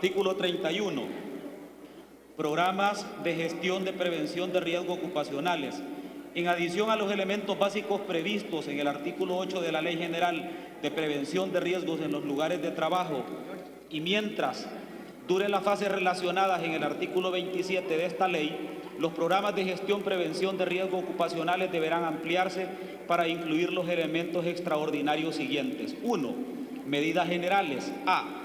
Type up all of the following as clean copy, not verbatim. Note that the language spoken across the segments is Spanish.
Artículo 31. Programas de gestión de prevención de riesgos ocupacionales. En adición a los elementos básicos previstos en el artículo 8 de la Ley General de Prevención de Riesgos en los Lugares de Trabajo, y mientras duren las fases relacionadas en el artículo 27 de esta ley, los programas de gestión prevención de riesgos ocupacionales deberán ampliarse para incluir los elementos extraordinarios siguientes. 1. Medidas generales. A.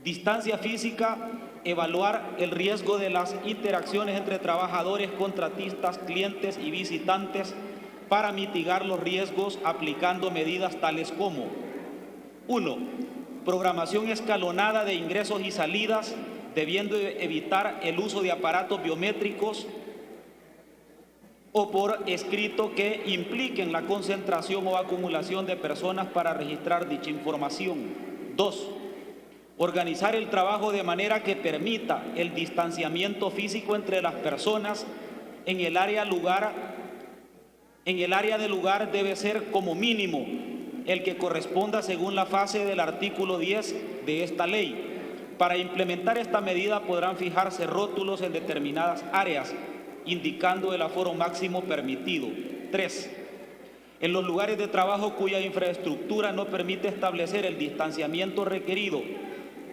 Distancia física. Evaluar el riesgo de las interacciones entre trabajadores, contratistas, clientes y visitantes para mitigar los riesgos aplicando medidas tales como: 1. Programación escalonada de ingresos y salidas, debiendo evitar el uso de aparatos biométricos o por escrito que impliquen la concentración o acumulación de personas para registrar dicha información. 2. Organizar el trabajo de manera que permita el distanciamiento físico entre las personas en el área de lugar debe ser como mínimo el que corresponda según la fase del artículo 10 de esta ley. Para implementar esta medida podrán fijarse rótulos en determinadas áreas indicando el aforo máximo permitido. 3. En los lugares de trabajo cuya infraestructura no permite establecer el distanciamiento requerido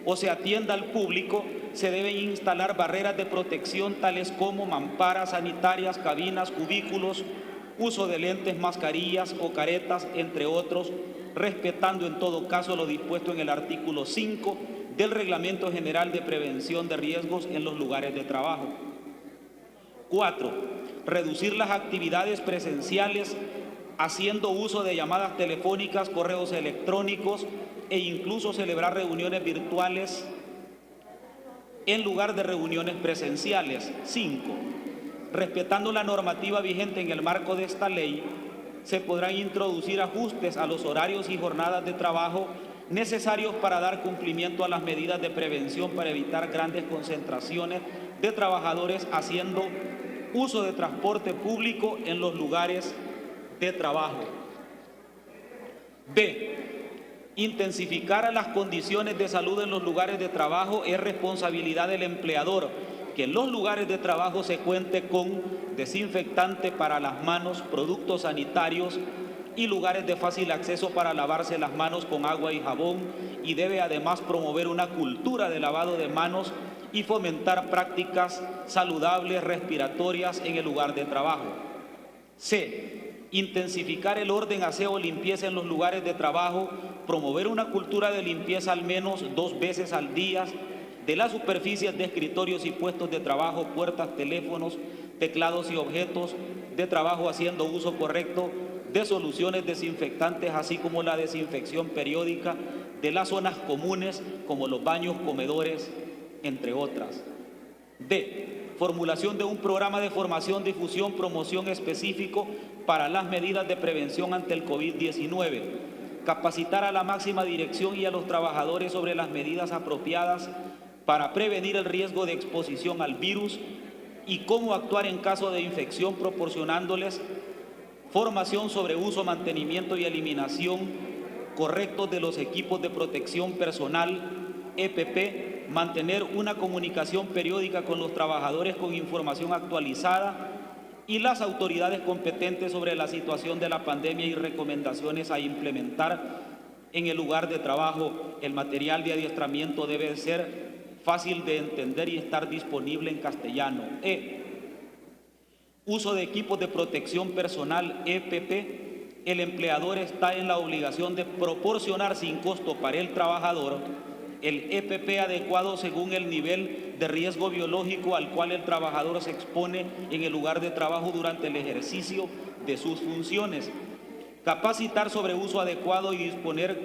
o se atienda al público, se deben instalar barreras de protección tales como mamparas sanitarias, cabinas, cubículos, uso de lentes, mascarillas o caretas, entre otros, respetando en todo caso lo dispuesto en el artículo 5 del Reglamento General de Prevención de Riesgos en los Lugares de Trabajo. 4. Reducir las actividades presenciales haciendo uso de llamadas telefónicas, correos electrónicos e incluso celebrar reuniones virtuales en lugar de reuniones presenciales. 5. Respetando la normativa vigente en el marco de esta ley, se podrán introducir ajustes a los horarios y jornadas de trabajo necesarios para dar cumplimiento a las medidas de prevención para evitar grandes concentraciones de trabajadores haciendo uso de transporte público en los lugares de trabajo. B. Intensificar las condiciones de salud en los lugares de trabajo es responsabilidad del empleador que en los lugares de trabajo se cuente con desinfectante para las manos, productos sanitarios y lugares de fácil acceso para lavarse las manos con agua y jabón, y debe además promover una cultura de lavado de manos y fomentar prácticas saludables respiratorias en el lugar de trabajo. C. Intensificar el orden, aseo, limpieza en los lugares de trabajo, promover una cultura de limpieza al menos 2 veces al día de las superficies de escritorios y puestos de trabajo, puertas, teléfonos, teclados y objetos de trabajo, haciendo uso correcto de soluciones desinfectantes, así como la desinfección periódica de las zonas comunes como los baños, comedores, entre otras. D. Formulación de un programa de formación, difusión, promoción específico para las medidas de prevención ante el COVID-19. Capacitar a la máxima dirección y a los trabajadores sobre las medidas apropiadas para prevenir el riesgo de exposición al virus y cómo actuar en caso de infección, proporcionándoles formación sobre uso, mantenimiento y eliminación correctos de los equipos de protección personal, EPP, mantener una comunicación periódica con los trabajadores con información actualizada y las autoridades competentes sobre la situación de la pandemia y recomendaciones a implementar en el lugar de trabajo. El material de adiestramiento debe ser fácil de entender y estar disponible en castellano. E. Uso de equipos de protección personal, EPP. El empleador está en la obligación de proporcionar sin costo para el trabajador el EPP adecuado según el nivel de riesgo biológico al cual el trabajador se expone en el lugar de trabajo durante el ejercicio de sus funciones. Capacitar sobre uso adecuado y disponer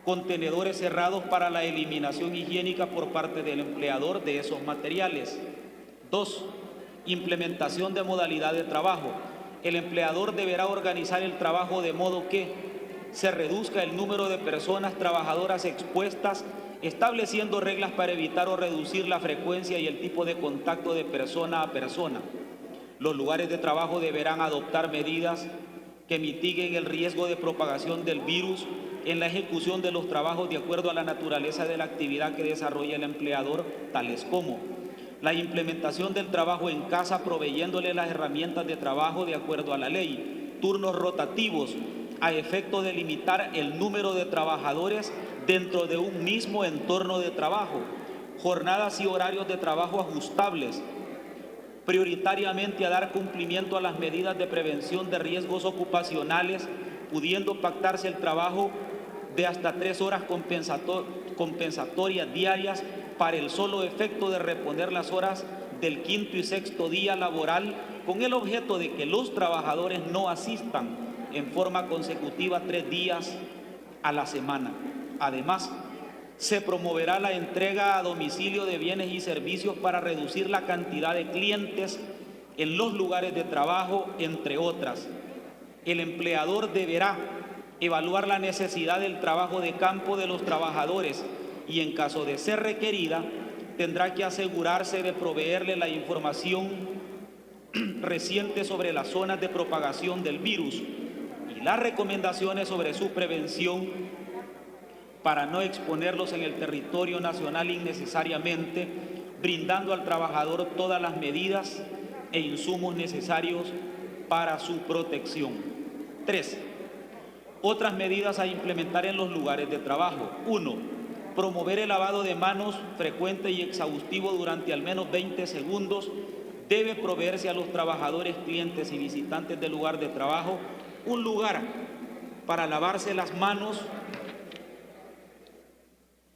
contenedores cerrados para la eliminación higiénica por parte del empleador de esos materiales. 2. Implementación de modalidad de trabajo. El empleador deberá organizar el trabajo de modo que se reduzca el número de personas trabajadoras expuestas, estableciendo reglas para evitar o reducir la frecuencia y el tipo de contacto de persona a persona. Los lugares de trabajo deberán adoptar medidas que mitiguen el riesgo de propagación del virus, en la ejecución de los trabajos de acuerdo a la naturaleza de la actividad que desarrolla el empleador, tales como la implementación del trabajo en casa proveyéndole las herramientas de trabajo de acuerdo a la ley, turnos rotativos a efecto de limitar el número de trabajadores dentro de un mismo entorno de trabajo, jornadas y horarios de trabajo ajustables, prioritariamente a dar cumplimiento a las medidas de prevención de riesgos ocupacionales, pudiendo pactarse el trabajo de hasta 3 horas compensatorias diarias para el solo efecto de reponer las horas del quinto y sexto día laboral, con el objeto de que los trabajadores no asistan en forma consecutiva 3 días a la semana. Además, se promoverá la entrega a domicilio de bienes y servicios para reducir la cantidad de clientes en los lugares de trabajo, entre otras. El empleador deberá evaluar la necesidad del trabajo de campo de los trabajadores y, en caso de ser requerida, tendrá que asegurarse de proveerle la información reciente sobre las zonas de propagación del virus y las recomendaciones sobre su prevención para no exponerlos en el territorio nacional innecesariamente, brindando al trabajador todas las medidas e insumos necesarios para su protección. 3. Otras medidas a implementar en los lugares de trabajo. 1. Promover el lavado de manos frecuente y exhaustivo durante al menos 20 segundos. Debe proveerse a los trabajadores, clientes y visitantes del lugar de trabajo un lugar para lavarse las manos.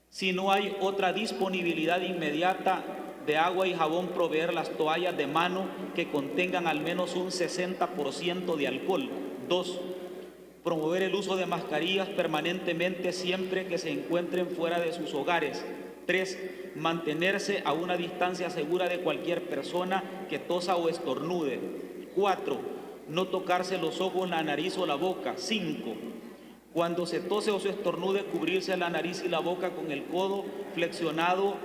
Si no hay otra disponibilidad inmediata de agua y jabón, proveer las toallas de mano que contengan al menos un 60% de alcohol. 2. Promover el uso de mascarillas permanentemente siempre que se encuentren fuera de sus hogares. 3. Mantenerse a una distancia segura de cualquier persona que tosa o estornude. 4. No tocarse los ojos, la nariz o la boca. 5. Cuando se tose o se estornude, cubrirse la nariz y la boca con el codo flexionado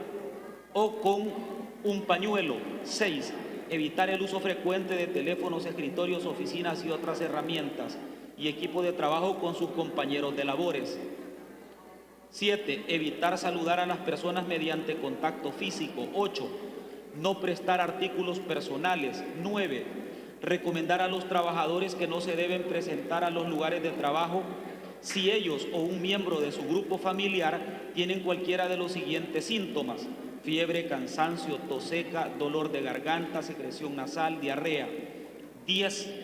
o con un pañuelo. 6. Evitar el uso frecuente de teléfonos, escritorios, oficinas y otras herramientas y equipo de trabajo con sus compañeros de labores. 7. Evitar saludar a las personas mediante contacto físico. 8. No prestar artículos personales. 9. Recomendar a los trabajadores que no se deben presentar a los lugares de trabajo si ellos o un miembro de su grupo familiar tienen cualquiera de los siguientes síntomas: fiebre, cansancio, tos seca, dolor de garganta, secreción nasal, diarrea. 10.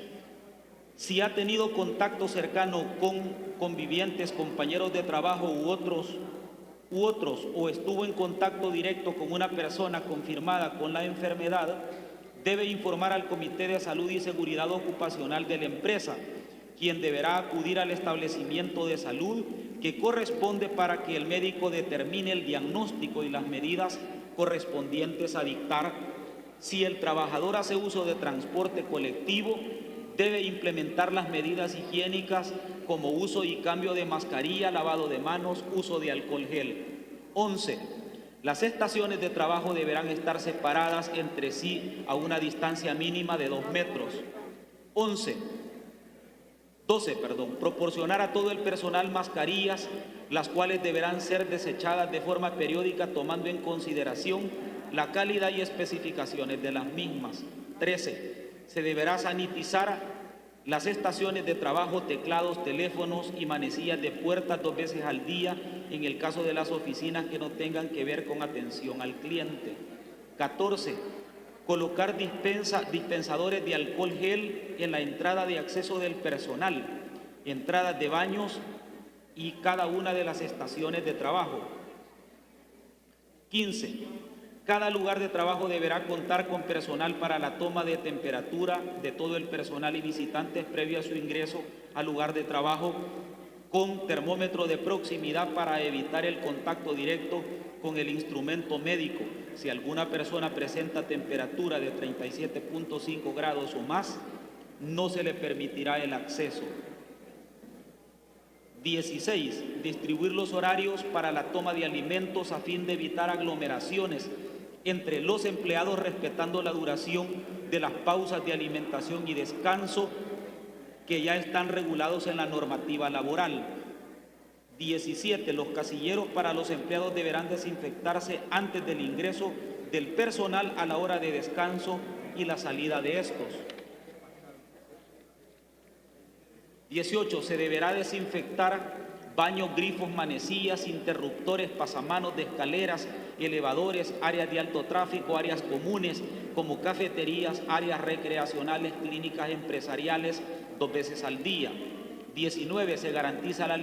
Si ha tenido contacto cercano con convivientes, compañeros de trabajo u otros, o estuvo en contacto directo con una persona confirmada con la enfermedad, debe informar al Comité de Salud y Seguridad Ocupacional de la empresa, quien deberá acudir al establecimiento de salud que corresponde para que el médico determine el diagnóstico y las medidas correspondientes a dictar. Si el trabajador hace uso de transporte colectivo, debe implementar las medidas higiénicas como uso y cambio de mascarilla, lavado de manos, uso de alcohol gel. 11. Las estaciones de trabajo deberán estar separadas entre sí a una distancia mínima de 2 metros. 12. Proporcionar a todo el personal mascarillas, las cuales deberán ser desechadas de forma periódica tomando en consideración la calidad y especificaciones de las mismas. 13. Se deberá sanitizar las estaciones de trabajo, teclados, teléfonos y manecillas de puertas 2 veces al día en el caso de las oficinas que no tengan que ver con atención al cliente. 14. Colocar dispensadores de alcohol gel en la entrada de acceso del personal, entradas de baños y cada una de las estaciones de trabajo. 15. Cada lugar de trabajo deberá contar con personal para la toma de temperatura de todo el personal y visitantes previo a su ingreso al lugar de trabajo, con termómetro de proximidad para evitar el contacto directo con el instrumento médico. Si alguna persona presenta temperatura de 37.5 grados o más, no se le permitirá el acceso. 16. Distribuir los horarios para la toma de alimentos a fin de evitar aglomeraciones entre los empleados, respetando la duración de las pausas de alimentación y descanso que ya están regulados en la normativa laboral. 17. Los casilleros para los empleados deberán desinfectarse antes del ingreso del personal, a la hora de descanso y la salida de estos. 18. Se deberá desinfectar baños, grifos, manecillas, interruptores, pasamanos de escaleras, elevadores, áreas de alto tráfico, áreas comunes como cafeterías, áreas recreacionales, clínicas empresariales 2 veces al día. 19. Se garantizará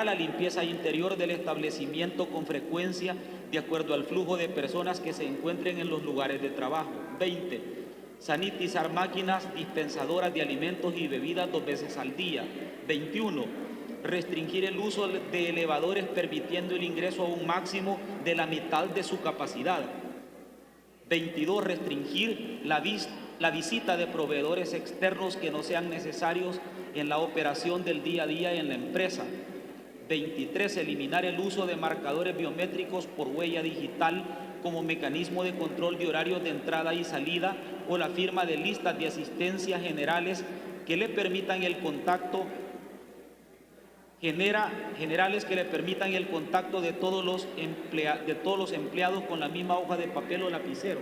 la limpieza interior del establecimiento con frecuencia de acuerdo al flujo de personas que se encuentren en los lugares de trabajo. 20. Sanitizar máquinas dispensadoras de alimentos y bebidas 2 veces al día. 21. Restringir el uso de elevadores permitiendo el ingreso a un máximo de la mitad de su capacidad. 22. Restringir la visita de proveedores externos que no sean necesarios en la operación del día a día en la empresa. 23. Eliminar el uso de marcadores biométricos por huella digital como mecanismo de control de horarios de entrada y salida o la firma de listas de asistencia generales que le permitan el contacto de todos los empleados con la misma hoja de papel o lapicero.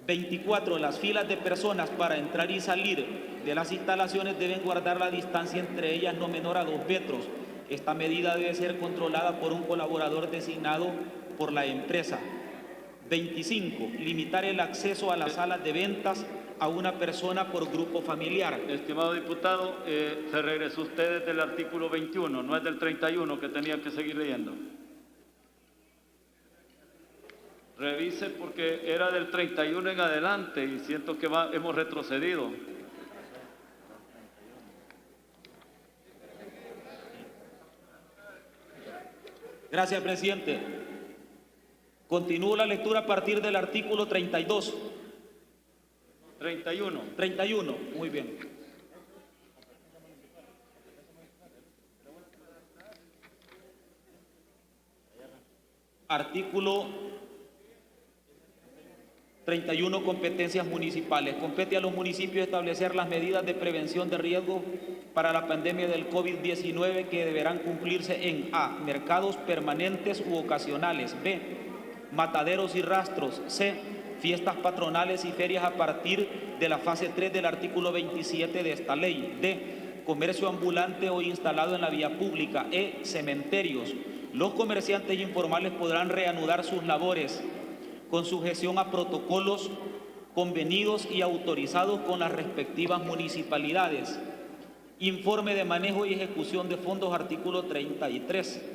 24. Las filas de personas para entrar y salir de las instalaciones deben guardar la distancia entre ellas no menor a 2 metros. Esta medida debe ser controlada por un colaborador designado por la empresa. 25. Limitar el acceso a las salas de ventas a una persona por grupo familiar. Estimado diputado, se regresó usted desde el artículo 21, no es del 31 que tenía que seguir leyendo. Revise porque era del 31 en adelante y siento que hemos retrocedido. Gracias, presidente. Continúo la lectura a partir del artículo 32. 31. 31, muy bien. Artículo 31, competencias municipales. Compete a los municipios establecer las medidas de prevención de riesgo para la pandemia del COVID-19 que deberán cumplirse en A. Mercados permanentes u ocasionales. B. Mataderos y rastros. C. Fiestas patronales y ferias a partir de la fase 3 del artículo 27 de esta ley. D. Comercio ambulante o instalado en la vía pública. E. Cementerios. Los comerciantes informales podrán reanudar sus labores con sujeción a protocolos convenidos y autorizados con las respectivas municipalidades. Informe de manejo y ejecución de fondos, artículo 33.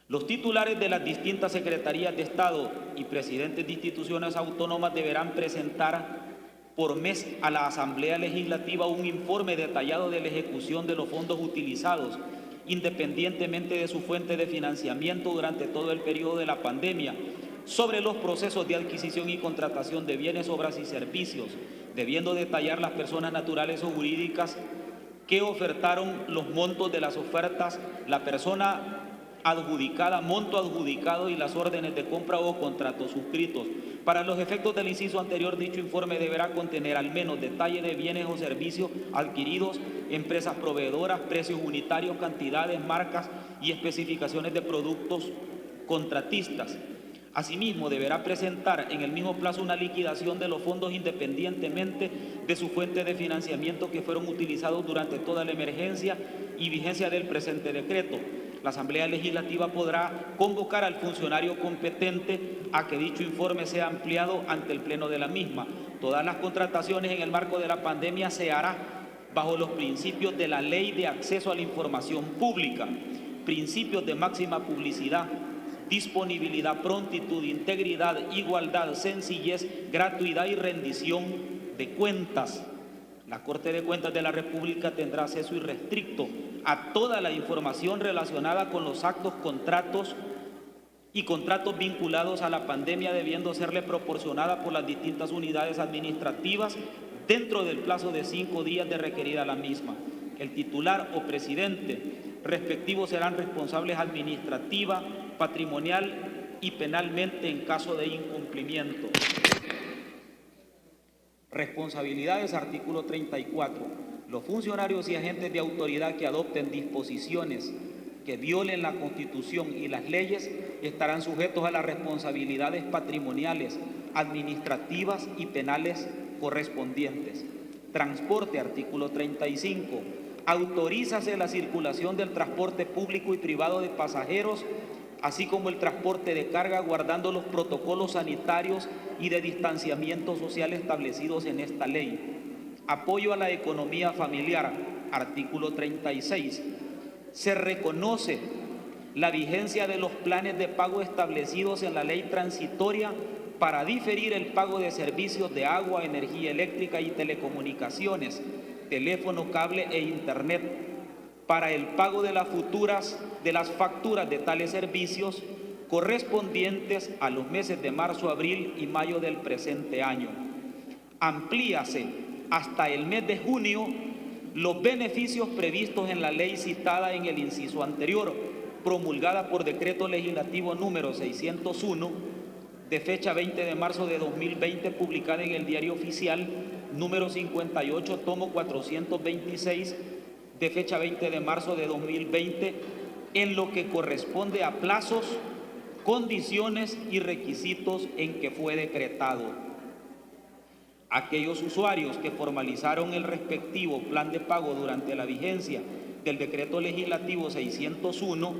Los titulares de las distintas secretarías de Estado y presidentes de instituciones autónomas deberán presentar por mes a la Asamblea Legislativa un informe detallado de la ejecución de los fondos utilizados, independientemente de su fuente de financiamiento durante todo el periodo de la pandemia, sobre los procesos de adquisición y contratación de bienes, obras y servicios, debiendo detallar las personas naturales o jurídicas que ofertaron los montos de las ofertas, la persona adjudicada, monto adjudicado y las órdenes de compra o contratos suscritos. Para los efectos del inciso anterior, dicho informe deberá contener al menos detalle de bienes o servicios adquiridos, empresas proveedoras, precios unitarios, cantidades, marcas y especificaciones de productos contratistas. Asimismo, deberá presentar en el mismo plazo una liquidación de los fondos independientemente de su fuente de financiamiento que fueron utilizados durante toda la emergencia y vigencia del presente decreto. La Asamblea Legislativa podrá convocar al funcionario competente a que dicho informe sea ampliado ante el Pleno de la misma. Todas las contrataciones en el marco de la pandemia se hará bajo los principios de la Ley de Acceso a la Información Pública, principios de máxima publicidad, disponibilidad, prontitud, integridad, igualdad, sencillez, gratuidad y rendición de cuentas. La Corte de Cuentas de la República tendrá acceso irrestricto a toda la información relacionada con los actos, contratos y contratos vinculados a la pandemia, debiendo serle proporcionada por las distintas unidades administrativas dentro del plazo de 5 días de requerida la misma. El titular o presidente respectivos serán responsables administrativa, patrimonial y penalmente en caso de incumplimiento. Responsabilidades, artículo 34. Los funcionarios y agentes de autoridad que adopten disposiciones que violen la Constitución y las leyes estarán sujetos a las responsabilidades patrimoniales, administrativas y penales correspondientes. Transporte, artículo 35. Autorízase la circulación del transporte público y privado de pasajeros, así como el transporte de carga, guardando los protocolos sanitarios y de distanciamiento social establecidos en esta ley. Apoyo a la economía familiar, artículo 36. Se reconoce la vigencia de los planes de pago establecidos en la ley transitoria para diferir el pago de servicios de agua, energía eléctrica y telecomunicaciones, teléfono, cable e internet, para el pago de las facturas de tales servicios correspondientes a los meses de marzo, abril y mayo del presente año. Amplíase hasta el mes de junio los beneficios previstos en la ley citada en el inciso anterior, promulgada por decreto legislativo número 601, de fecha 20 de marzo de 2020, publicada en el Diario Oficial número 58, tomo 426, de fecha 20 de marzo de 2020, en lo que corresponde a plazos, condiciones y requisitos en que fue decretado. Aquellos usuarios que formalizaron el respectivo plan de pago durante la vigencia del decreto legislativo 601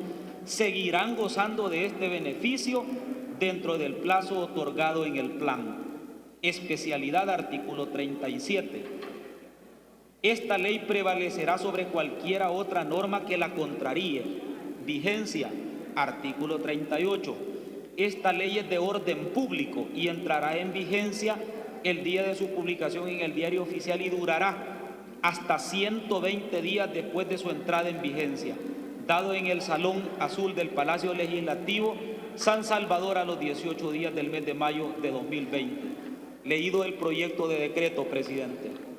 seguirán gozando de este beneficio dentro del plazo otorgado en el plan. Especialidad, artículo 37. Esta ley prevalecerá sobre cualquiera otra norma que la contraríe. Vigencia, artículo 38. Esta ley es de orden público y entrará en vigencia el día de su publicación en el Diario Oficial y durará hasta 120 días después de su entrada en vigencia, dado en el Salón Azul del Palacio Legislativo, San Salvador, a los 18 días del mes de mayo de 2020. Leído el proyecto de decreto, presidente.